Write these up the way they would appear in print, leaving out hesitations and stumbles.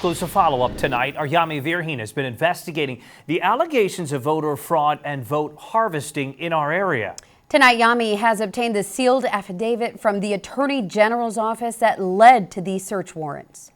exclusive follow-up tonight. Our Yami Virhin has been investigating the allegations of voter fraud and vote harvesting in our area. Tonight, Yami has obtained the sealed affidavit from the Attorney General's office that led to these search warrants.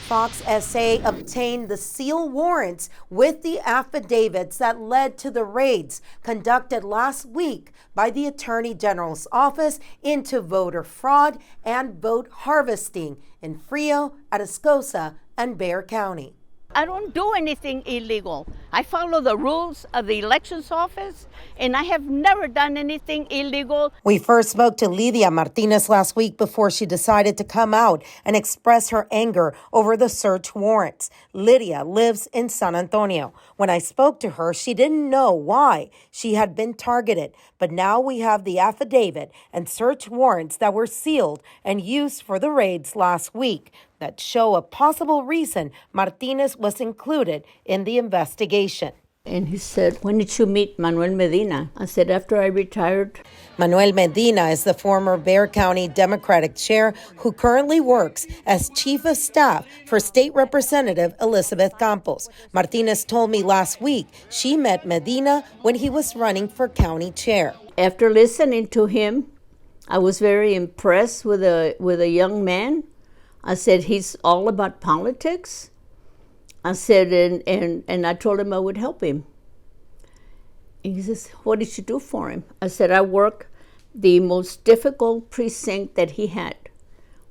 Fox SA obtained the seal warrants with the affidavits that led to the raids conducted last week by the Attorney General's office into voter fraud and vote harvesting in Frio, Atascosa, and Bexar County. I don't do anything illegal. I follow the rules of the elections office, and I have never done anything illegal. We first spoke to Lidia Martinez last week before she decided to come out and express her anger over the search warrants. Lidia lives in San Antonio. When I spoke to her, she didn't know why she had been targeted. But now we have the affidavit and search warrants that were sealed and used for the raids last week that show a possible reason Martinez was included in the investigation. And he said, "When did you meet Manuel Medina?" I said, "After I retired." Manuel Medina is the former Bexar County Democratic chair who currently works as chief of staff for State Representative Elizabeth Campos. Martinez told me last week she met Medina when he was running for county chair. After listening to him, I was very impressed with a young man. I said, he's all about politics. I said, and I told him I would help him. And he says, "What did you do for him?" I said, "I worked the most difficult precinct that he had,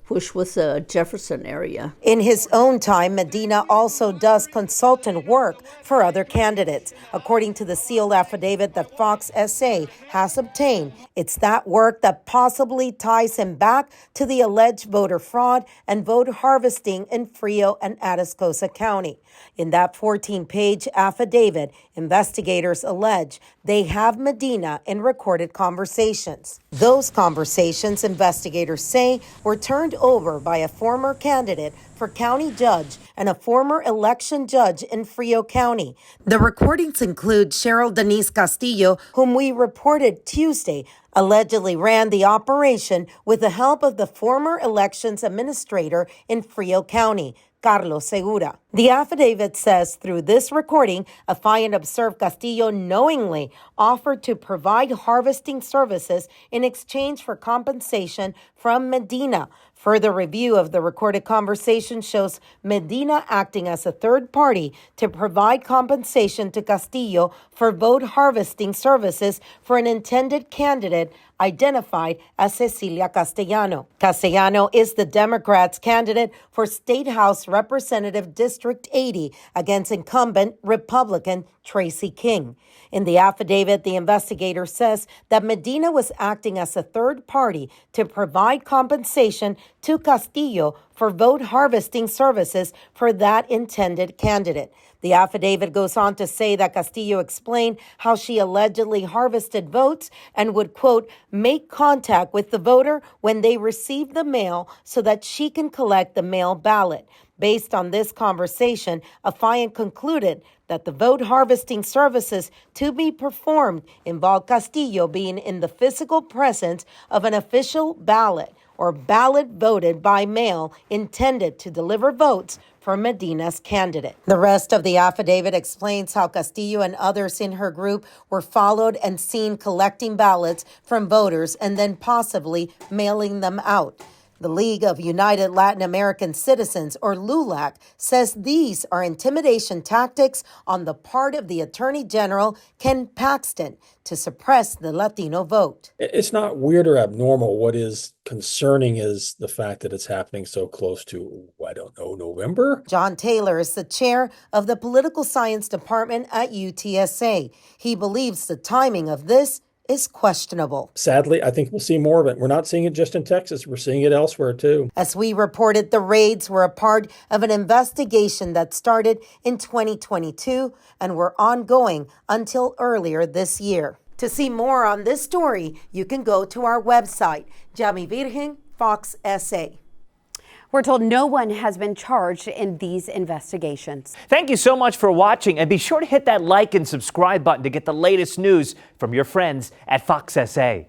which was the Jefferson area." In his own time, Medina also does consultant work for other candidates. According to the sealed affidavit that Fox SA has obtained, it's that work that possibly ties him back to the alleged voter fraud and vote harvesting in Frio and Atascosa County. In that 14-page affidavit, investigators allege they have Medina in recorded conversations. Those conversations, investigators say, were turned over by a former candidate for county judge and a former election judge in Frio County. The recordings include Cheryl Denise Castillo, whom we reported Tuesday allegedly ran the operation with the help of the former elections administrator in Frio County, Carlos Segura. The affidavit says through this recording, affiant observed Castillo knowingly offered to provide harvesting services in exchange for compensation from Medina. Further review of the recorded conversation shows Medina acting as a third party to provide compensation to Castillo for vote harvesting services for an intended candidate identified as Cecilia Castellano. Castellano is the Democrats' candidate for State House Representative District 80 against incumbent Republican Tracy King. In the affidavit, the investigator says that Medina was acting as a third party to provide compensation to Castillo for vote harvesting services for that intended candidate. The affidavit goes on to say that Castillo explained how she allegedly harvested votes and would, quote, make contact with the voter when they received the mail so that she can collect the mail ballot. Based on this conversation, affiant concluded that the vote harvesting services to be performed involved Castillo being in the physical presence of an official ballot or ballot voted by mail intended to deliver votes for Medina's candidate. The rest of the affidavit explains how Castillo and others in her group were followed and seen collecting ballots from voters and then possibly mailing them out. The League of United Latin American Citizens, or LULAC, says these are intimidation tactics on the part of the Attorney General, Ken Paxton, to suppress the Latino vote. It's not weird or abnormal. What is concerning is the fact that it's happening so close to, I don't know, November? John Taylor is the chair of the Political Science Department at UTSA. He believes the timing of this is questionable. Sadly, I think we'll see more of it. We're not seeing it just in Texas. We're seeing it elsewhere, too. As we reported, the raids were a part of an investigation that started in 2022 and were ongoing until earlier this year. To see more on this story, you can go to our website, Yami Virhin, Fox SA. We're told no one has been charged in these investigations. Thank you so much for watching, and be sure to hit that like and subscribe button to get the latest news from your friends at Fox SA.